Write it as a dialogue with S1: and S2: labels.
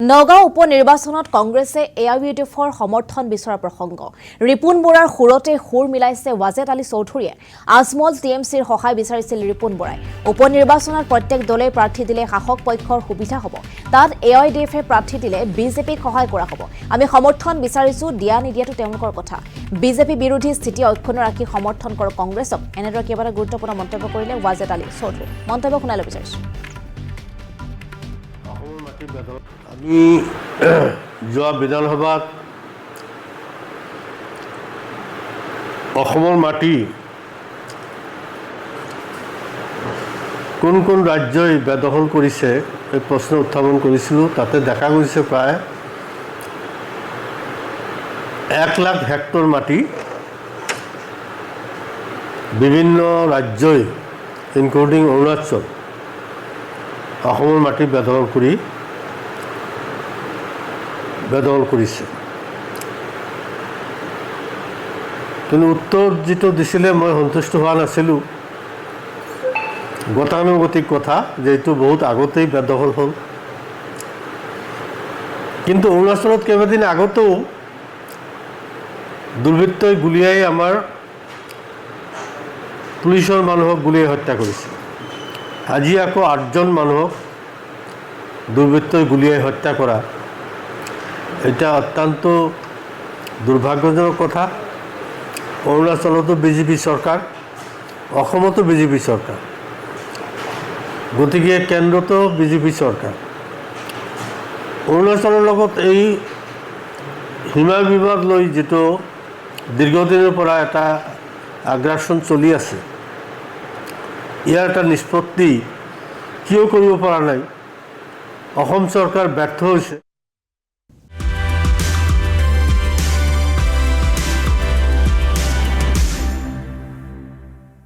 S1: নগাঁও উপনিৰ্বাচনত কংগ্ৰেছে এআইইউডিএফৰ সমৰ্থন বিচৰা প্ৰসংগ ৰিপুন বৰাৰ সুৰতে সুৰ মিলাইছে ৱাজেদ আলী চৌধুৰীয়ে আজমল টিএমচিৰ সহায় বিচাৰিছিল ৰিপুন বৰাই উপনিৰ্বাচনত প্ৰত্যেক দলে প্ৰাৰ্থী দিলে শাসক পক্ষৰ সুবিধা হ'ব তাত এআইইউডিএফে প্ৰাৰ্থী দিলে বিজেপিক সহায় কৰা হ'ব আমি সমৰ্থন বিচাৰিছো দিয়া নিদিয়াটো তেওঁলোকৰ কথা বিজেপি বিৰোধী স্থিতি অক্ষুণ্ণ ৰাখি সমৰ্থন কৰক কংগ্ৰেছক এনেদৰে কেইবাটা গুৰুত্বপূৰ্ণ মন্তব্য কৰিলে ৱাজেদ আলী চৌধুৰী মন্তব্য শুনালে বিচাৰিছো
S2: আমি যোৱা বিধানসভাত অসমৰ মাটি কোন কোন ৰাজ্যই বেদখল কৰিছে এই প্ৰশ্ন উত্থাপন কৰিছিলোঁ তাতে দেখা গৈছে প্ৰায় 1 লাখ হেক্টৰ মাটি বিভিন্ন ৰাজ্যই ইনক্লুডিং অৰুণাচল অসমৰ মাটি বেদখল কৰিছে কিন্তু উত্তৰ যিটো দিছিলে মই সন্তুষ্ট হোৱা নাছিলোঁ গতানুগতিক কথা যে এইটো বহুত আগতেই বেদখল হ'ল কিন্তু অৰুণাচলত কেইবাদিন আগতেও দুৰ্বৃত্তই গুলিয়াই আমাৰ পুলিচৰ মানুহক গুলিয়াই হত্যা কৰিছে আজি আকৌ 8জন মানুহক দুৰ্বৃত্তই গুলিয়াই হত্যা কৰা এটা অত্যন্ত দুৰ্ভাগ্যজনক কথা অৰুণাচলতো বিজেপি চৰকাৰ অসমতো বিজেপি চৰকাৰ গতিকে কেন্দ্ৰতো বিজেপি চৰকাৰ অৰুণাচলৰ লগত এই সীমা বিবাদ লৈ যেটো দীৰ্ঘদিনৰ পৰা এটা আগ্ৰাসন চলি আছে ইয়াৰ এটা নিষ্পত্তি কিয় কৰিব পৰা নাই অসম চৰকাৰ ব্যৰ্থ হৈছে